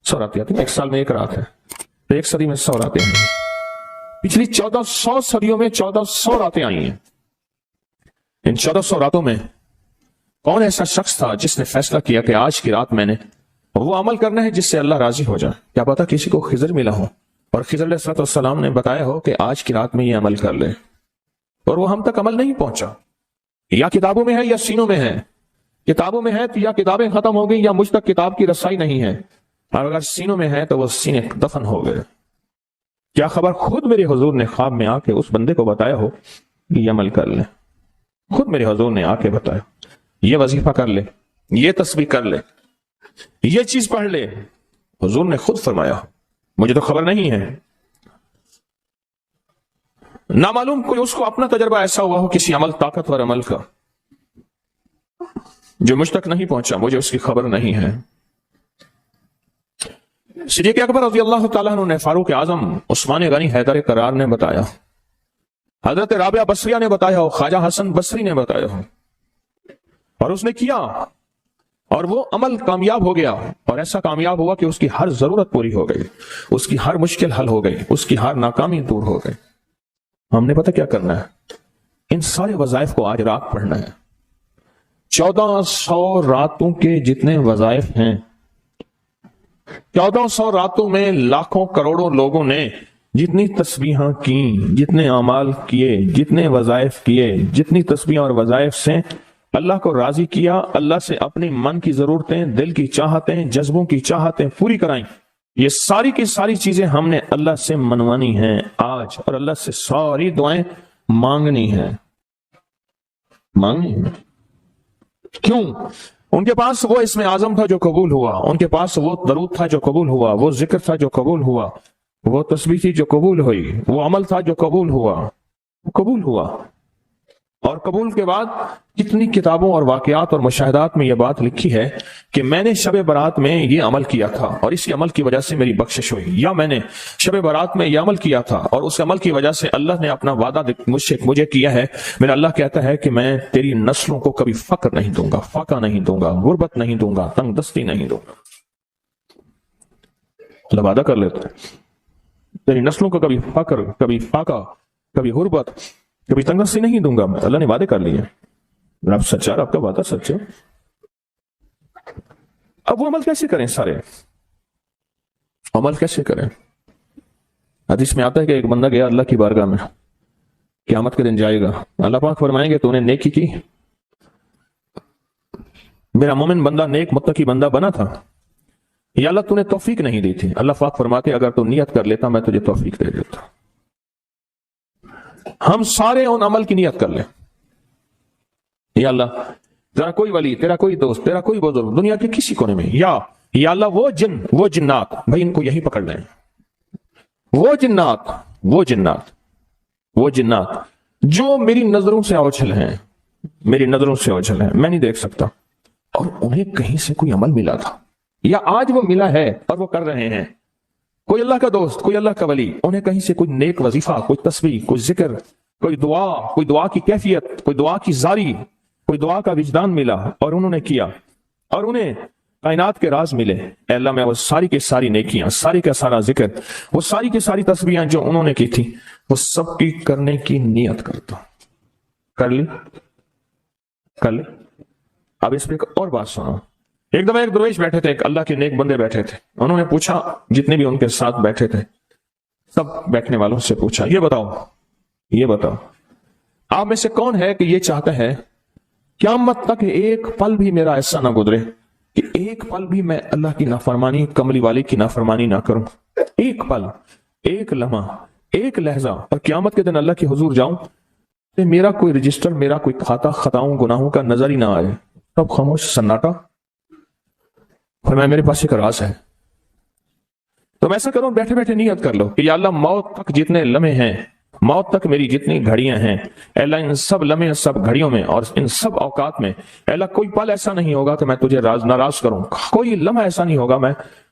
100 راتیں آتی ہیں، 1 سال میں 1 رات ہے تو 1 صدی میں 100 راتیں آئی ہیں۔ پچھلی 1400 صدیوں میں 1400 راتیں آئی ہیں۔ ان 1400 راتوں میں کون ایسا شخص تھا جس نے فیصلہ کیا کہ آج کی رات میں نے وہ عمل کرنا ہے جس سے اللہ راضی ہو جائے؟ کیا پتا کسی کو خضر ملا ہو اور خضر علیہ السلام نے بتایا ہو کہ آج کی رات میں یہ عمل کر لے، اور وہ ہم تک عمل نہیں پہنچا۔ یا کتابوں میں ہے یا سینوں میں ہے۔ کتابوں میں ہے تو یا کتابیں ختم ہو گئی یا مجھ تک کتاب کی رسائی نہیں ہے، اور اگر سینوں میں ہے تو وہ سینے دفن ہو گئے۔ کیا خبر خود میرے حضور نے خواب میں آ کے اس بندے کو بتایا ہو کہ یہ عمل کر لے، خود میرے حضور نے آ کے بتایا یہ وظیفہ کر لے، یہ تسبیح کر لے، یہ چیز پڑھ لے، حضور نے خود فرمایا، مجھے تو خبر نہیں ہے۔ نامعلوم کوئی اس کو اپنا تجربہ ایسا ہوا ہو کسی عمل، طاقتور عمل کا جو مجھ تک نہیں پہنچا، مجھے اس کی خبر نہیں ہے۔ صدیق اکبر رضی اللہ تعالیٰ عنہ نے فاروق اعظم عثمان غنی حیدر کرار نے بتایا، حضرت رابعہ بصریہ نے بتایا ہو، خواجہ حسن بصری نے بتایا ہو، اور اس نے کیا اور وہ عمل کامیاب ہو گیا، اور ایسا کامیاب ہوا کہ اس کی ہر ضرورت پوری ہو گئی، اس کی ہر مشکل حل ہو گئی، اس کی ہر ناکامی دور ہو گئی۔ ہم نے پتہ کیا کرنا ہے؟ ان سارے وظائف کو آج رات پڑھنا ہے۔ 1400 راتوں کے جتنے وظائف ہیں، 1400 راتوں میں لاکھوں کروڑوں لوگوں نے جتنی تسبیحاں کی، جتنے اعمال کیے، جتنے وظائف کیے، جتنی تسبیحاں اور وظائف سے اللہ کو راضی کیا، اللہ سے اپنی من کی ضرورتیں، دل کی چاہتیں، جذبوں کی چاہتیں پوری کرائیں، یہ ساری کی ساری چیزیں ہم نے اللہ سے منوانی ہیں آج، اور اللہ سے ساری دعائیں مانگنی ہیں۔ مانگنی ہیں کیوں؟ ان کے پاس وہ اسم اعظم تھا جو قبول ہوا، ان کے پاس وہ درود تھا جو قبول ہوا، وہ ذکر تھا جو قبول ہوا، وہ تسبیح تھی جو قبول ہوئی، وہ عمل تھا جو قبول ہوا، قبول ہوا۔ اور قبول کے بعد کتنی کتابوں اور واقعات اور مشاہدات میں یہ بات لکھی ہے کہ میں نے شب برات میں یہ عمل کیا تھا اور اسی عمل کی وجہ سے میری بخشش ہوئی، یا میں نے شب برات میں یہ عمل کیا تھا اور اس عمل کی وجہ سے اللہ نے اپنا وعدہ مجھے کیا ہے۔ میرا اللہ کہتا ہے کہ میں تیری نسلوں کو کبھی فقر نہیں دوں گا، فاقہ نہیں دوں گا، غربت نہیں دوں گا، تنگ دستی نہیں دوں گا۔ اللہ وعدہ کر لیتا ہے تیری نسلوں کو کبھی فقر، کبھی فاقہ، کبھی غربت، کبھی تنگ دستی نہیں دوں گا۔ اللہ نے وعدے کر لیے، رب سچا، رب کا وعدہ سچا۔ اب وہ عمل کیسے کریں؟ سارے عمل کیسے کریں؟ حدیث میں آتا ہے کہ ایک بندہ گیا اللہ کی بارگاہ میں، قیامت کے دن جائے گا، اللہ پاک فرمائیں گے تو نے نیکی کی، میرا مومن بندہ نیک متقی بندہ بنا تھا، یا اللہ تو نے توفیق نہیں دی تھی؟ اللہ پاک فرماتے اگر تو نیت کر لیتا میں تجھے توفیق دے دیتا۔ ہم سارے ان عمل کی نیت کر لیں، یا اللہ تیرا کوئی ولی، تیرا کوئی دوست، تیرا کوئی بزرگ دنیا کے کسی کونے میں، یا اللہ وہ جن، وہ جنات، بھائی ان کو یہی پکڑ لیں، وہ جنات، وہ جنات، وہ جنات جو میری نظروں سے اوجھل ہیں، میری نظروں سے اوجھل ہیں، میں نہیں دیکھ سکتا، اور انہیں کہیں سے کوئی عمل ملا تھا یا آج وہ ملا ہے اور وہ کر رہے ہیں، کوئی اللہ کا دوست، کوئی اللہ کا ولی، انہیں کہیں سے کوئی نیک وظیفہ، کوئی تسبیح، کوئی ذکر، کوئی دعا کی کیفیت، کوئی دعا کی زاری، کوئی دعا کا وجدان ملا اور انہوں نے کیا، اور انہیں کائنات کے راز ملے۔ اے اللہ میں وہ ساری کی ساری نیکیاں، ساری کا سارا ذکر، وہ ساری کی ساری تسبیحاں جو انہوں نے کی تھی، وہ سب کی کرنے کی نیت کرتا ہوں۔ کر لی؟ کر لی؟ اب اس پہ ایک اور بات سنو۔ ایک دفعہ ایک درویش بیٹھے تھے، ایک اللہ کے نیک بندے بیٹھے تھے، انہوں نے پوچھا، جتنے بھی ان کے ساتھ بیٹھے تھے سب بیٹھنے والوں سے پوچھا، یہ بتاؤ آپ میں سے کون ہے کہ یہ چاہتا ہے قیامت تک ایک پل بھی میرا ایسا نہ گزرے کہ ایک پل بھی میں اللہ کی نافرمانی، کملی والی کی نافرمانی نہ کروں، ایک پل، ایک لمحہ، ایک لہجہ، اور قیامت کے دن اللہ کے حضور جاؤں کہ میرا کوئی رجسٹر، میرا کوئی کھاتا خطاؤں گناہوں کا نظر ہی نہ آئے، سب خاموش، سناٹا۔ فرمایا میرے پاس ایک راز ہے، تم ایسا کرو، بیٹھے بیٹھے نیت کر لو کہ یا اللہ موت تک جتنے لمحے ہیں، موت تک میری جتنی گھڑیاں ہیں، اے اللہ ان سب لمحے، سب گھڑیوں میں اور ان سب اوقات میں، اے اللہ کوئی پل ایسا نہیں ہوگا کہ میں تجھے ناراض کروں، کوئی لمحہ ایسا نہیں ہوگا میں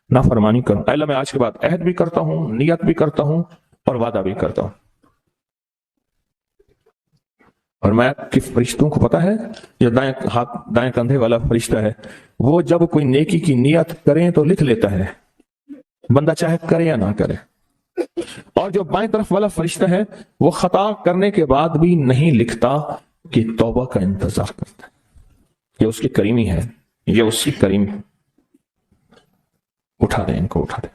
نافرمانی کروں۔ اے اللہ میں آج کے بعد عہد بھی کرتا ہوں، نیت بھی کرتا ہوں اور وعدہ بھی کرتا ہوں۔ اور میں کہ فرشتوں کو پتا ہے، جو دائیں کندھے والا فرشتہ ہے، وہ جب کوئی نیکی کی نیت کریں تو لکھ لیتا ہے، بندہ چاہے کرے یا نہ کرے. اور جو بائیں طرف والا فرشتہ ہے وہ خطا کرنے کے بعد بھی نہیں لکھتا کہ توبہ کا انتظار کرتا ہے. یہ اس کی کریمی ہے, یہ اس کی کریمی. اٹھا دیں ان کو, اٹھا دیں,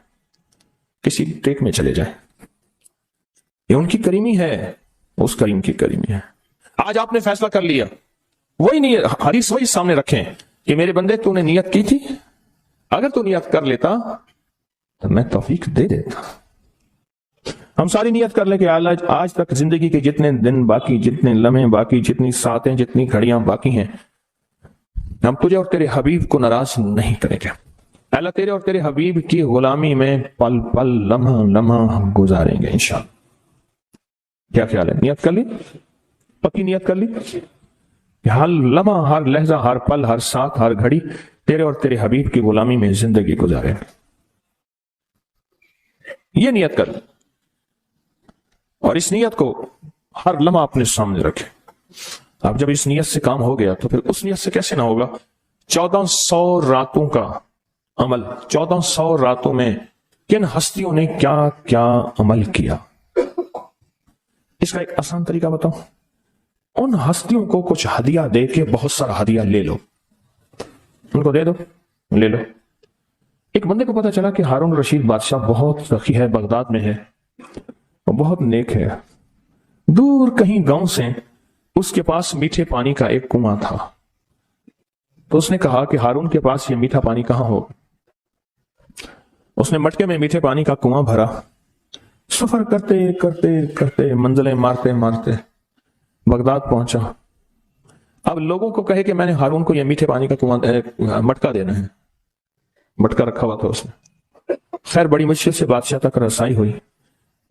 کسی ٹیک میں چلے جائیں. یہ ان کی کریمی ہے, اس کریم کی کریمی ہے. آج آپ نے فیصلہ کر لیا, وہی نیت, حدیث وہی سامنے رکھیں کہ میرے بندے تو نے نیت کی تھی, اگر تو نیت کر لیتا تو میں توفیق دے دیتا. ہم ساری نیت کر لیں کہ آج تک زندگی کے جتنے دن باقی, جتنے لمحے باقی, جتنی ساعتیں, جتنی گھڑیاں باقی ہیں, ہم تجھے اور تیرے حبیب کو ناراض نہیں کریں گے. اللہ تیرے اور تیرے حبیب کی غلامی میں پل پل, لمحہ لمحہ ہم گزاریں گے انشاءاللہ. کیا خیال ہے؟ نیت کر لی, پکی نیت کر لی کہ ہر لمحہ, ہر لہجہ, ہر پل, ہر ساتھ, ہر گھڑی تیرے اور تیرے حبیب کی غلامی میں زندگی گزاریں. یہ نیت کر, اور اس نیت کو ہر لمحہ اپنے سامنے رکھے. اب جب اس نیت سے کام ہو گیا تو پھر اس نیت سے کیسے نہ ہوگا. 1400 راتوں کا عمل, 1400 راتوں میں کن ہستیوں نے کیا کیا عمل کیا. اس کا ایک آسان طریقہ بتاؤں, ان ہستیوں کو کچھ ہدیہ دے کے بہت سارا ہدیہ لے لو, ان کو دے دو, لے لو. ایک بندے کو پتا چلا کہ ہارون رشید بادشاہ بہت سخی ہے, بغداد میں ہے, وہ بہت نیک ہے. دور کہیں گاؤں سے اس کے پاس میٹھے پانی کا ایک کنواں تھا. تو اس نے کہا کہ ہارون کے پاس یہ میٹھا پانی کہاں ہو. اس نے مٹکے میں میٹھے پانی کا کنواں بھرا. سفر کرتے کرتے کرتے, منزلیں مارتے مارتے بغداد پہنچا. اب لوگوں کو کہے کہ میں نے ہارون کو یہ میٹھے پانی کا کنواں مٹکا دینا ہے. مٹکا رکھا ہوا تھا اس نے. خیر بڑی مشکل سے بادشاہ تک رسائی ہوئی.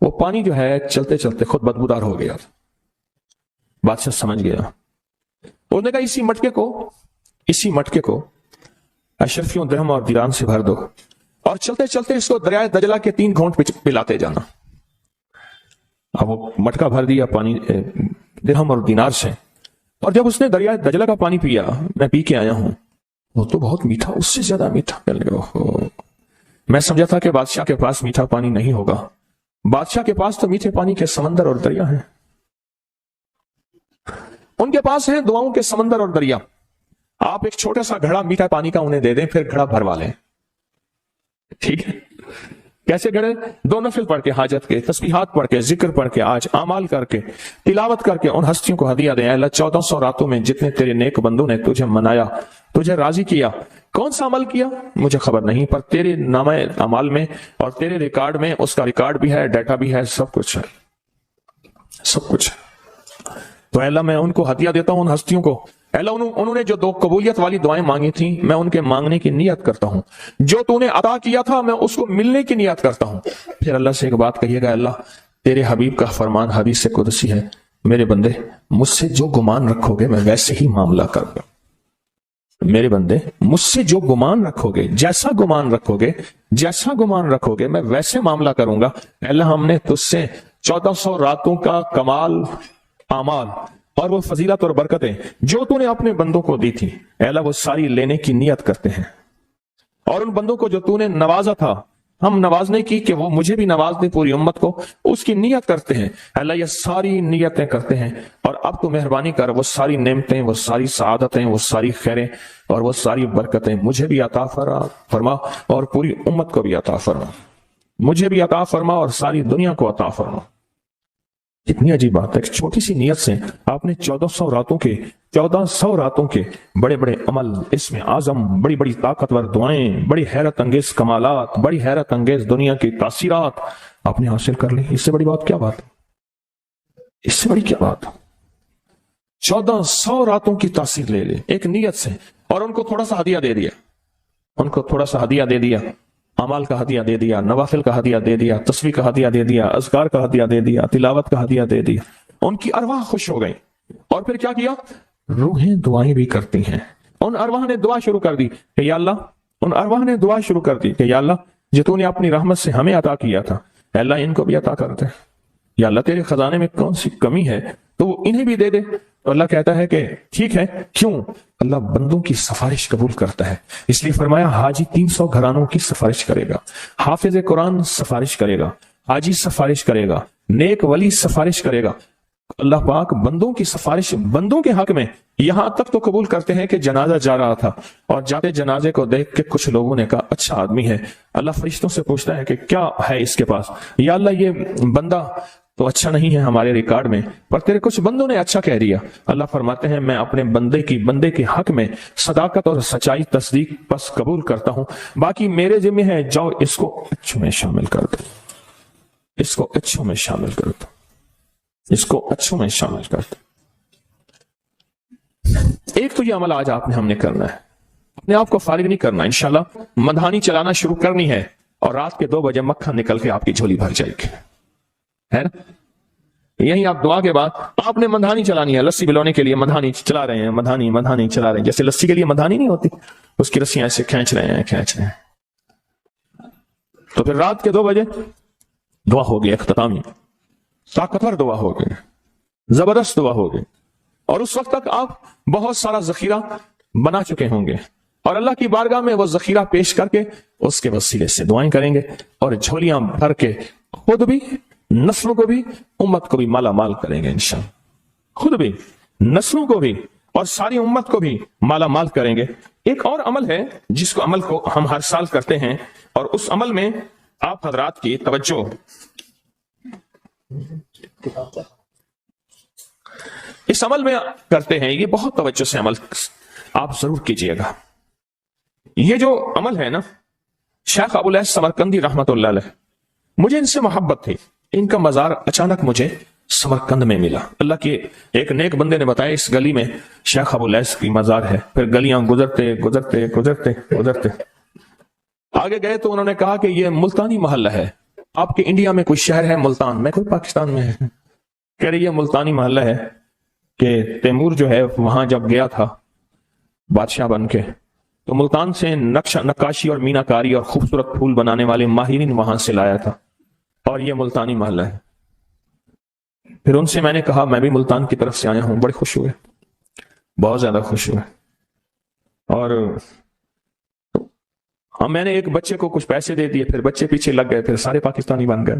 وہ پانی جو ہے چلتے چلتے خود بدبودار ہو گیا. بادشاہ سمجھ گیا. اس نے کہا اسی مٹکے کو اشرفیوں, درہم اور دیران سے بھر دو, اور چلتے چلتے اس کو دریائے دجلہ کے 3 گھونٹ پلاتے جانا. اب وہ مٹکا بھر دیا پانی درہم اور دینار سے, اور جب اس نے دریائے دجلہ کا پانی پیا, میں پی کے آیا ہوں, وہ تو بہت میٹھا, اس سے زیادہ میٹھا. میں سمجھا تھا کہ بادشاہ کے پاس میٹھا پانی نہیں ہوگا. بادشاہ کے پاس تو میٹھے پانی کے سمندر اور دریا ہیں. ان کے پاس ہیں دعاؤں کے سمندر اور دریا. آپ ایک چھوٹا سا گھڑا میٹھا پانی کا انہیں دے دیں, پھر گھڑا بھروا لیں. ٹھیک ہے, کیسے گھڑے؟ 2 نفل پڑھ کے, حاجت کے, تسبیحات پڑھ کے, ذکر پڑھ کے, آج اعمال کر کے, تلاوت کر کے ان ہستیوں کو ہدیہ دیں. اللہ 1400 راتوں میں جتنے تیرے نیک بندوں نے تجھے منایا, تجھے راضی کیا, کون سا عمل کیا مجھے خبر نہیں, پر تیرے نامہ اعمال میں اور تیرے ریکارڈ میں اس کا ریکارڈ بھی ہے, ڈیٹا بھی ہے, سب کچھ ہے, سب کچھ ہے. تو اللہ میں ان کو ہدیہ دیتا ہوں, ان ہستیوں کو. اللہ انہوں نے جو 2 قبولیت والی دعائیں مانگی تھیں, میں ان کے مانگنے کی نیت کرتا ہوں. جو تو نے عطا کیا تھا میں اس کو ملنے کی نیت کرتا ہوں. پھر اللہ سے ایک بات کہیے گا, اللہ تیرے حبیب کا فرمان حدیث قدسی ہے, میرے بندے مجھ سے جو گمان رکھو گے میں ویسے ہی معاملہ کروں گا. میرے بندے مجھ سے جو گمان رکھو گے, جیسا گمان رکھو گے میں ویسے معاملہ کروں گا. اللہ ہم نے تجھ سے 1400 راتوں کا کمال اعمال اور وہ فضیلت اور برکتیں جو تو نے اپنے بندوں کو دی تھی, اللہ وہ ساری لینے کی نیت کرتے ہیں. اور ان بندوں کو جو تو نے نوازا تھا, ہم نوازنے کی کہ وہ مجھے بھی نواز دے, پوری امت کو, اس کی نیت کرتے ہیں. اللہ یہ ساری نیتیں کرتے ہیں, اور اب تو مہربانی کر وہ ساری نعمتیں, وہ ساری سعادتیں, وہ ساری خیریں اور وہ ساری برکتیں مجھے بھی عطا فرما اور پوری امت کو بھی عطا فرما. مجھے بھی عطا فرما اور ساری دنیا کو عطا فرما. کتنی عجیب بات ہے, ایک چھوٹی سی نیت سے آپ نے 1400 راتوں کے بڑے بڑے عمل, اس میں اعظم, بڑی بڑی طاقتور دعائیں, بڑی حیرت انگیز کمالات, بڑی حیرت انگیز دنیا کی تاثیرات آپ نے حاصل کر لی. اس سے بڑی بات کیا بات ہے, اس سے بڑی کیا بات. 1400 راتوں کی تاثیر لے لے ایک نیت سے, اور ان کو تھوڑا سا ہدیہ دے دیا, ان کو تھوڑا سا ہدیہ دے دیا, اعمال کا ہدیہ دے دیا, نوافل کا ہدیہ دے دیا, تسبیح کا ہدیہ دے دیا, اذکار کا ہدیہ دے دیا, تلاوت کا ہدیہ دے دیا. ان کی ارواح خوش ہو گئی. اور پھر کیا کیا, روحیں دعائیں بھی کرتی ہیں. ان ارواح نے دعا شروع کر دی کہ یا اللہ, ان ارواح نے دعا شروع کر دی کہ یا اللہ جو تو نے اپنی رحمت سے ہمیں عطا کیا تھا, اللہ ان کو بھی عطا کر دے. یا اللہ تیرے خزانے میں کون سی کمی ہے تو وہ انہیں بھی دے دے, تو اللہ کہتا ہے کہ ٹھیک ہے، کیوں؟ اللہ بندوں کی سفارش قبول کرتا ہے، اس لیے فرمایا حاجی 300 گھرانوں کی سفارش کرے گا، حافظ قرآن سفارش کرے گا، حاجی سفارش کرے گا، نیک ولی سفارش کرے گا۔ اللہ پاک بندوں کی سفارش بندوں کے حق میں یہاں تک تو قبول کرتے ہیں کہ جنازہ جا رہا تھا اور جاتے جنازے کو دیکھ کے کچھ لوگوں نے کہا اچھا آدمی ہے، اللہ فرشتوں سے پوچھتا ہے کہ کیا ہے اس کے پاس؟ یا اللہ یہ بندہ تو اچھا نہیں ہے ہمارے ریکارڈ میں، پر تیرے کچھ بندوں نے اچھا کہہ دیا۔ اللہ فرماتے ہیں میں اپنے بندے کے حق میں صداقت اور سچائی تصدیق بس قبول کرتا ہوں، باقی میرے ذمہ ہے، جاؤ اس کو اچھوں میں شامل کر دو، اس کو اچھوں میں شامل کر دو، اس کو اچھوں میں شامل کر دو۔ ایک تو یہ عمل آج ہم نے کرنا ہے، اپنے آپ کو فارغ نہیں کرنا، انشاءاللہ مدھانی چلانا شروع کرنی ہے اور رات کے 2 بجے مکھن نکل کے آپ کی جھولی بھر جائے گی، ہے نا؟ یہی آپ دعا کے بعد آپ نے مدھانی چلانی ہے، لسی بلونے کے لیے مدھانی چلا رہے ہیں، مدھانی چلا رہے ہیں، جیسے لسی کے لیے مدھانی نہیں ہوتی، اس کی رسیاں ایسے کھینچ رہے ہیں۔ تو پھر رات کے 2 بجے دعا ہوگی، اختتامی طاقتور دعا ہوگی، زبردست دعا ہوگی، اور اس وقت تک آپ بہت سارا ذخیرہ بنا چکے ہوں گے اور اللہ کی بارگاہ میں وہ ذخیرہ پیش کر کے اس کے وسیلے سے دعائیں کریں گے اور جھولیاں بھر کے خود بھی، نسلوں کو بھی، امت کو بھی مالا مال کریں گے انشاءاللہ، خود بھی، نسلوں کو بھی اور ساری امت کو بھی مالا مال کریں گے۔ ایک اور عمل ہے جس کو عمل کو ہم ہر سال کرتے ہیں اور اس عمل میں آپ حضرات کی توجہ، اس عمل میں کرتے ہیں، یہ بہت توجہ سے عمل آپ ضرور کیجئے گا۔ یہ جو عمل ہے نا، شیخ ابو الیاس سمرقندی رحمت اللہ علیہ، مجھے ان سے محبت تھی، ان کا مزار اچانک مجھے سمرقند میں ملا، اللہ کے ایک نیک بندے نے بتایا اس گلی میں شیخ ابو الیاس کی مزار ہے، پھر گلیاں گزرتے آگے گئے تو انہوں نے کہا کہ یہ ملتانی محلہ ہے، آپ کے انڈیا میں کوئی شہر ہے ملتان؟ میں کوئی پاکستان میں ہے، کہہ رہی یہ ملتانی محلہ ہے کہ تیمور جو ہے وہاں جب گیا تھا بادشاہ بن کے تو ملتان سے نقاشی اور میناکاری اور خوبصورت پھول بنانے والے ماہرین وہاں سے لایا تھا اور یہ ملتانی محلہ ہے۔ پھر ان سے میں نے کہا میں بھی ملتان کی طرف سے آیا ہوں، بڑے خوش ہوئے، بہت زیادہ خوش ہوئے، اور میں نے ایک بچے کو کچھ پیسے دے دیے، پھر بچے پیچھے لگ گئے، پھر سارے پاکستانی بن گئے۔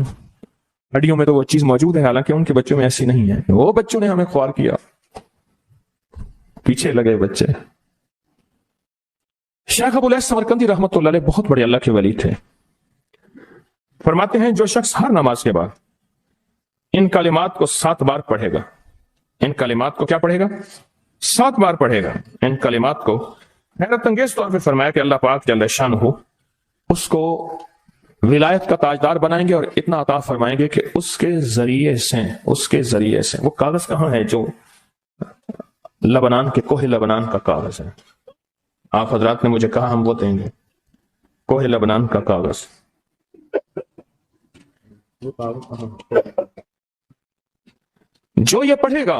ہڈیوں میں تو وہ چیز موجود ہے، حالانکہ ان کے بچوں میں ایسی نہیں ہے، وہ بچوں نے ہمیں خوار کیا، پیچھے لگے بچے۔ شیخ ابو الیاس سمرقندی رحمت اللہ علیہ بہت بڑے اللہ کے ولی تھے، فرماتے ہیں جو شخص ہر نماز کے بعد ان کلمات کو 7 بار پڑھے گا، ان کلمات کو کیا پڑھے گا؟ 7 بار پڑھے گا ان کلمات کو، حیرت انگیز طور پہ فرمایا کہ اللہ پاک جل شانہ اس کو ولایت کا تاجدار بنائیں گے اور اتنا عطا فرمائیں گے کہ اس کے ذریعے سے وہ کاغذ کہاں ہے جو لبنان کے کوہ لبنان کا کاغذ ہے، آپ حضرات نے مجھے کہا ہم وہ دیں گے، کوہ لبنان کا کاغذ، جو یہ پڑھے گا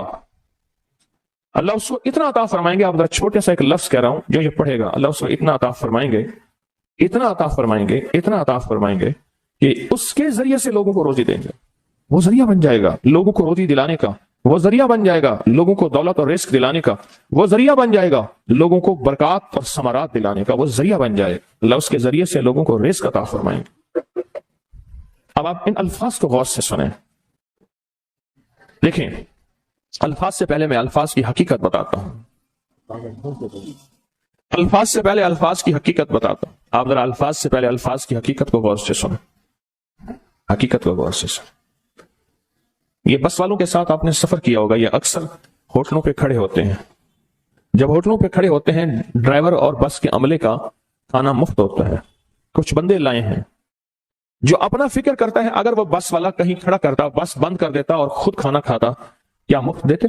اللہ اس کو اتنا عطا فرمائیں گے، آپ ذرا چھوٹے سا ایک لفظ کہہ رہا ہوں، جو یہ پڑھے گا اللہ اس کو اتنا عطا فرمائیں گے، اتنا عطا فرمائیں گے کہ اس کے ذریعے سے لوگوں کو روزی دیں گے، وہ ذریعہ بن جائے گا لوگوں کو روزی دلانے کا، وہ ذریعہ بن جائے گا لوگوں کو دولت اور رزق دلانے کا، وہ ذریعہ بن جائے گا لوگوں کو برکات اور ثمرات دلانے کا، وہ ذریعہ بن جائے گا، اللہ اس کے ذریعے سے لوگوں کو رزق عطا فرمائیں گے۔ اب آپ ان الفاظ کو غور سے سنیں، دیکھیں الفاظ سے پہلے میں الفاظ کی حقیقت بتاتا ہوں، الفاظ سے پہلے الفاظ کی حقیقت بتاتا ہوں، آپ ذرا الفاظ سے پہلے الفاظ کی حقیقت کو غور سے سنیں، حقیقت کو غور سے سنیں۔ یہ بس والوں کے ساتھ آپ نے سفر کیا ہوگا، یہ اکثر ہوٹلوں پہ کھڑے ہوتے ہیں، جب ہوٹلوں پہ کھڑے ہوتے ہیں ڈرائیور اور بس کے عملے کا کھانا مفت ہوتا ہے، کچھ بندے لائے ہیں جو اپنا فکر کرتا ہے اگر وہ بس والا کہیں کھڑا کرتا، بس بند کر دیتا اور خود کھانا کھاتا، کیا مفت دیتے؟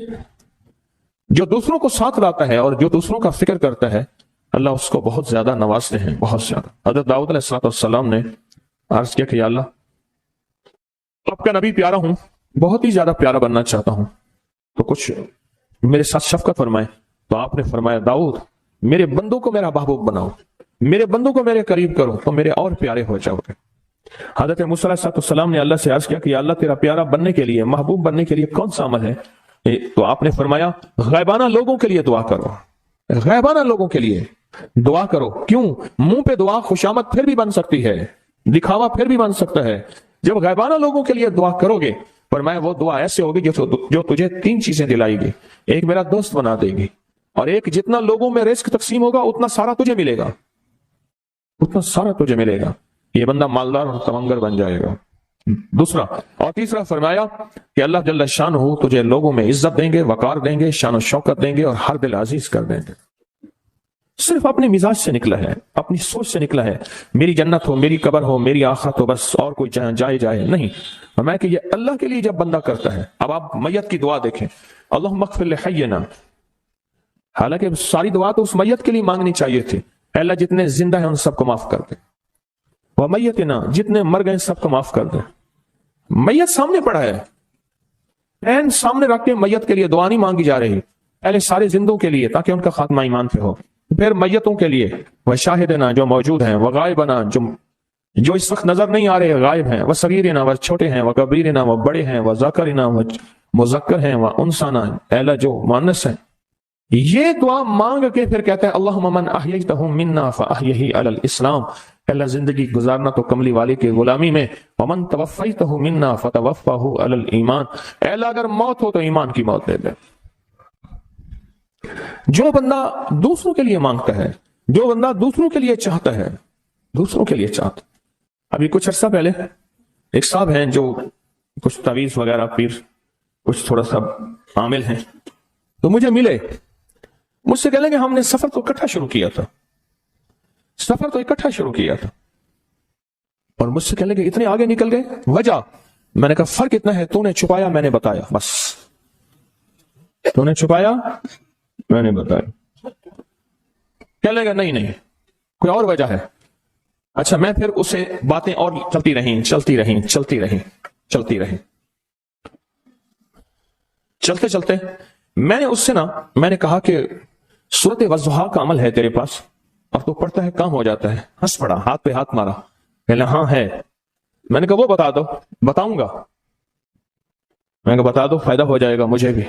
جو دوسروں کو ساتھ لاتا ہے اور جو دوسروں کا فکر کرتا ہے اللہ اس کو بہت زیادہ نوازتے ہیں، بہت زیادہ۔ حضرت داؤد علیہ السلام نے عرض کیا کہ یا اللہ آپ کا نبی پیارا ہوں، بہت ہی زیادہ پیارا بننا چاہتا ہوں، تو کچھ میرے ساتھ شفقت فرمائے۔ تو آپ نے فرمایا داؤد میرے بندوں کو میرا محبوب بناؤ، میرے بندوں کو میرے قریب کرو تو میرے اور پیارے ہو جاؤ گے۔ حضرت موسیٰ علیہ السلام نے اللہ سے عرض کیا کہ یا اللہ تیرا پیارا بننے کے لیے، محبوب بننے کے لیے کون سا عمل ہے؟ تو آپ نے فرمایا غیبانہ لوگوں کے لیے دعا کرو، غیبانہ لوگوں کے لیے دعا کرو۔ کیوں؟ منہ پہ دعا خوشامد پھر بھی بن سکتی ہے، دکھاوا پھر بھی بن سکتا ہے۔ جب غیبانہ لوگوں کے لیے دعا کرو گے، فرمایا وہ دعا ایسے ہوگی جو تجھے 3 چیزیں دلائے گی۔ ایک میرا دوست بنا دے گی، اور ایک جتنا لوگوں میں رزق تقسیم ہوگا اتنا سارا تجھے ملے گا، اتنا سارا تجھے ملے گا۔ یہ بندہ مالدار اور تمنگر بن جائے گا۔ دوسرا اور تیسرا فرمایا کہ اللہ جل شان ہو تجھے لوگوں میں عزت دیں گے، وقار دیں گے، شان و شوکت دیں گے، اور ہر دل عزیز کر دیں گے۔ صرف اپنے مزاج سے نکلا ہے، اپنی سوچ سے نکلا ہے، میری جنت ہو، میری قبر ہو، میری آخرت ہو، بس اور کوئی جائے نہیں۔ میں کہ یہ اللہ کے لیے جب بندہ کرتا ہے۔ اب آپ میت کی دعا دیکھیں، اللہم اغفر لحینا، حالانکہ ساری دعا تو اس میت کے لیے مانگنی چاہیے تھی۔ اے اللہ جتنے زندہ ہیں ان سب کو معاف کر دے، وہ میتنا، جتنے مر گئے سب کو معاف کر دے۔ میت سامنے پڑا ہے، این سامنے رکھ کے میت کے لیے دعا نہیں مانگی جا رہی، پہلے سارے زندوں کے لیے تاکہ ان کا خاتمہ ایمان پہ ہو، پھر میتوں کے لیے، وہ شاہدنا جو موجود ہیں، وہ غائبنا جو اس وقت نظر نہیں آ رہے غائب ہیں، وہ صغیرنا وہ چھوٹے ہیں، وہ کبیرنا وہ بڑے ہیں، وہ ذکرنا وہ مذکر ہیں، وہ انسانا اے اللہ جو مؤنث ہیں۔ یہ دعا مانگ کے پھر کہتا ہے اللہم من احییتہ منا فاحیہ علی الاسلام، اللہ زندگی گزارنا تو کملی والے کی غلامی میں، ومن توفیتہ منا فتوفہ علی الایمان، اے اللہ اگر موت ہو تو ایمان کی موت دے دے۔ جو بندہ دوسروں کے لیے مانگتا ہے، جو بندہ دوسروں کے لیے چاہتا ہے، دوسروں کے لیے چاہتا۔ ابھی کچھ عرصہ پہلے ایک صاحب ہیں جو کچھ تعویذ وغیرہ پیر کچھ تھوڑا سا عامل ہیں، تو مجھے ملے، مجھ سے کہنے کہ ہم نے سفر تو اکٹھا شروع کیا تھا، اور مجھ سے کہنے کہ اتنے آگے نکل گئے، وجہ؟ میں نے کہا فرق اتنا ہے، تو نے چھپایا میں نے بتایا، بس تو نے چھپایا میں نے بتایا۔ کہنے لگا نہیں کوئی اور وجہ ہے۔ اچھا میں پھر اسے باتیں اور چلتی رہیں چلتے میں نے اس سے میں نے کہا کہ سورت والضحیٰ کا عمل ہے تیرے پاس اور تو پڑھتا ہے کام ہو جاتا ہے؟ ہنس پڑا، ہاتھ پہ ہاتھ مارا، کہنے ہاں ہے۔ میں نے کہا وہ بتا دو۔ بتاؤں گا، میں نے کہا بتا دو فائدہ ہو جائے گا مجھے بھی۔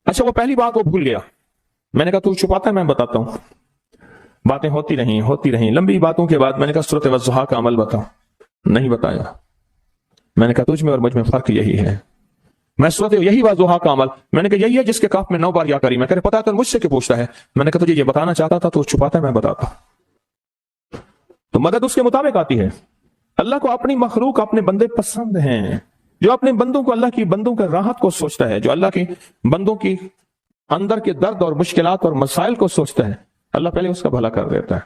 اچھا وہ پہلی بات وہ بھول گیا، میں نے کہا تو چھپاتا ہے میں بتاتا ہوں۔ باتیں ہوتی رہیں لمبی باتوں کے بعد میں نے کہا سورت والضحیٰ کا عمل بتاؤ، نہیں بتایا۔ میں نے کہا تجھ میں اور مجھ میں فرق یہی ہے، میں سورت یہی والضحیٰ کا عمل، میں نے کہا یہی ہے جس کے کاف میں 9 بار یا کری، میں کہہ پتا ہے تو مجھ سے کیوں پوچھتا ہے؟ میں نے کہا تجھے یہ بتانا چاہتا تھا تو چھپاتا ہے میں بتاتا۔ تو مدد اس کے مطابق آتی ہے۔ اللہ کو اپنی مخلوق اپنے بندے پسند ہیں، جو اپنے بندوں کو اللہ کی بندوں کا راحت کو سوچتا ہے، جو اللہ کے بندوں کی اندر کے درد اور مشکلات اور مسائل کو سوچتا ہے، اللہ پہلے اس کا بھلا کر دیتا ہے۔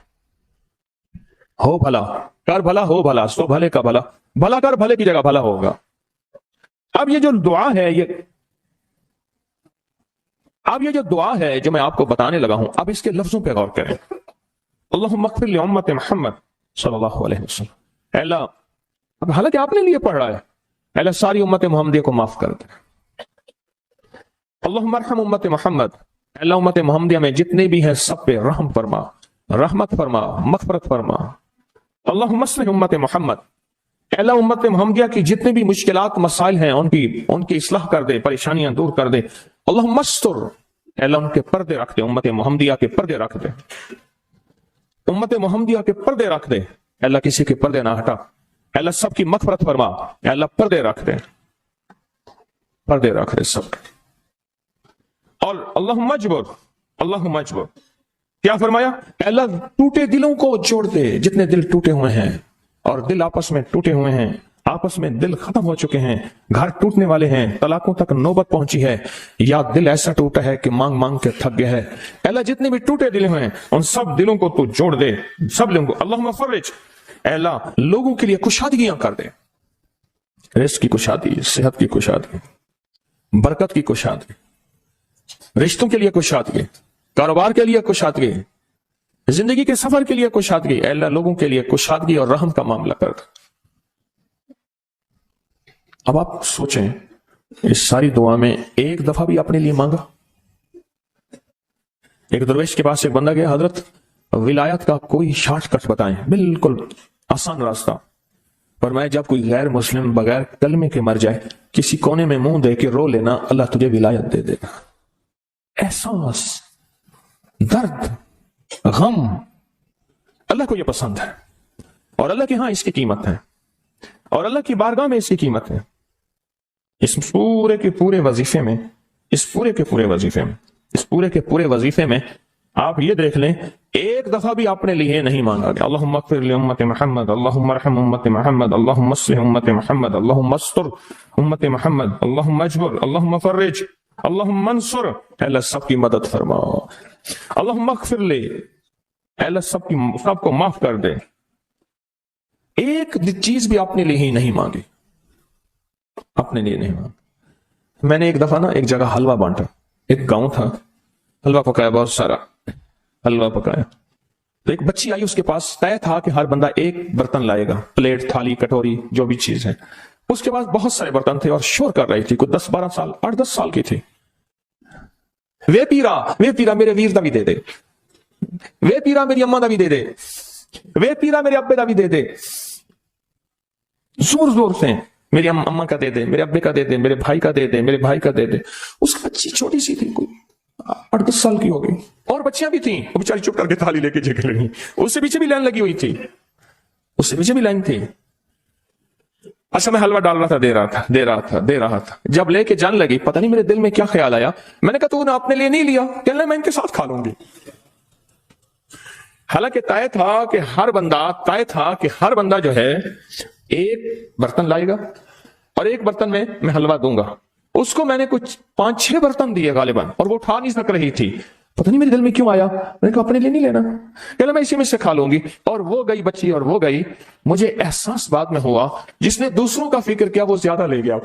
ہو بھلا کر بھلا، ہو بھلا سو بھلے کا بھلا، بھلا کر بھلے کی جگہ بھلا ہوگا۔ اب یہ جو دعا ہے جو میں آپ کو بتانے لگا ہوں، اب اس کے لفظوں پہ غور کریں۔ اللہم اغفر لامت محمد صلی اللہ علیہ وسلم، اے اللہ، اب حالانکہ آپ نے لیے پڑھ رہا ہے، اے اللہ ساری امت محمدیہ کو معاف کر دے۔ اللہم ارحم امت محمد، اے اللہ امت محمدیہ میں جتنے بھی ہیں سب پہ رحم فرما، رحمت فرما، مغفرت فرما۔ اللہم اصلح امت محمد، اے اللہ امت محمدیہ کی جتنے بھی مشکلات مسائل ہیں ان کی اصلاح کر دے، پریشانیاں دور کر دے۔ اللہم استر، اے اللہ ان کے پردے رکھ دے، امت محمدیہ کے پردے رکھ دے، امت محمدیہ کے پردے رکھ دے، اے اللہ کسی کے پردے نہ ہٹا، اے اللہ سب کی مغفرت فرما، اے اللہ پردے رکھ دے سب۔ اور اللہم اجبر، کیا فرمایا؟ اے اللہ ٹوٹے دلوں کو جوڑ دے، جتنے دل ٹوٹے ہوئے ہیں اور دل آپس میں ٹوٹے ہوئے ہیں، آپس میں دل ختم ہو چکے ہیں، گھر ٹوٹنے والے ہیں، طلاقوں تک نوبت پہنچی ہے، یا دل ایسا ٹوٹا ہے کہ مانگ کے تھک گیا ہے، اے اللہ جتنے بھی ٹوٹے دل ہوئے ہیں ان سب دلوں کو تو جوڑ دے، سب لوگوں کو۔ اللہم فرج، اے اللہ لوگوں کے لیے کشادگیاں کر دے، رزق کی کشادگی، صحت کی کشادگی، برکت کی کشادگی، رشتوں کے لیے کشادگی، کاروبار کے لیے کشادگی، زندگی کے سفر کے لیے کشادگی، اے اللہ لوگوں کے لیے کشادگی اور رحم کا معاملہ کر دے۔ اب آپ سوچیں اس ساری دعا میں ایک دفعہ بھی اپنے لیے مانگا؟ ایک درویش کے پاس ایک بندہ گیا، حضرت ولایت کا کوئی شارٹ کٹ بتائیں، بالکل آسان راستہ۔ فرمایا جب کوئی غیر مسلم بغیر کلمے کے مر جائے کسی کونے میں منہ دے کے رو لینا، اللہ تجھے ولایت دے دے گا۔ احساس، درد، غم، اللہ کو یہ پسند ہے، اور اللہ کے ہاں اس کی قیمت ہے، اور اللہ کی بارگاہ میں اس کی قیمت ہے۔ اس پورے کے پورے وظیفے میں، اس پورے کے پورے وظیفے میں آپ یہ دیکھ لیں، ایک دفعہ بھی آپ نے لیے نہیں مانگا گیا اللہم اغفر لامت محمد، اللہم ارحم امت محمد، اللہم اصلح امت محمد، اللہم استر امت محمد، اللہم اجبر، اللہم فرج، اللہم منصر۔ اے اللہ سب کی مدد فرما، اللہم اغفر لے، اے اللہ سب کو معاف کر دے۔ ایک چیز بھی آپ نے لیے ہی نہیں مانگی، اپنے لیے نہیں مانگی۔ میں نے ایک دفعہ ایک جگہ حلوہ بانٹا، ایک گاؤں تھا، حلوہ پکایا، بہت سارا حلوہ پکایا، تو ایک بچی آئی، اس کے پاس طے تھا کہ ہر بندہ ایک برتن لائے گا، پلیٹ، تھالی، کٹوری، جو بھی چیز ہے۔ اس کے پاس بہت سارے برتن تھے اور شور کر رہی تھی، کوئی 10-12 سال، 8-10 سال کی تھی۔ وے پیرا میرے ویر دا بھی دے دے، وے پیرا میری اماں دا بھی دے دے، وے پیرا میرے ابے دا بھی دے دے، زور زور سے میری اماں کا دے دے، میرے ابے کا دے دے، میرے بھائی کا دے دے، میرے بھائی کا دے دے۔ اس بچی چھوٹی سی تھی، کوئی 8-10 سال کی ہوگی، اور بچیاں بھی تھیں، وہ بیچاری چپ کر کے تھالی لے کے جھک لگی، اس سے پیچھے بھی لائن لگی ہوئی تھی، اس سے پیچھے بھی لائن تھی۔ اچھا میں حلوہ ڈال رہا تھا، دے رہا تھا، جب لے کے جان لگی، پتہ نہیں میرے دل میں کیا خیال آیا، میں نے کہا تو نے اپنے لیے نہیں لیا، کہ اللہ میں ان کے ساتھ کھا لوں گی۔ حالانکہ طے تھا کہ ہر بندہ جو ہے ایک برتن لائے گا اور ایک برتن میں حلوہ دوں گا۔ اس کو میں نے کچھ 5-6 برتن دیے غالباً، اور وہ اٹھا نہیں سک رہی تھی، پتہ نہیں میرے دل میں کیوں آیا، میں نے کہا اپنے لیے نہیں لینا، کہ میں اسی میں سے کھا لوں گی۔ اور وہ گئی بچی، اور وہ گئی، مجھے احساس بعد میں ہوا جس نے دوسروں کا فکر کیا وہ زیادہ لے گیا۔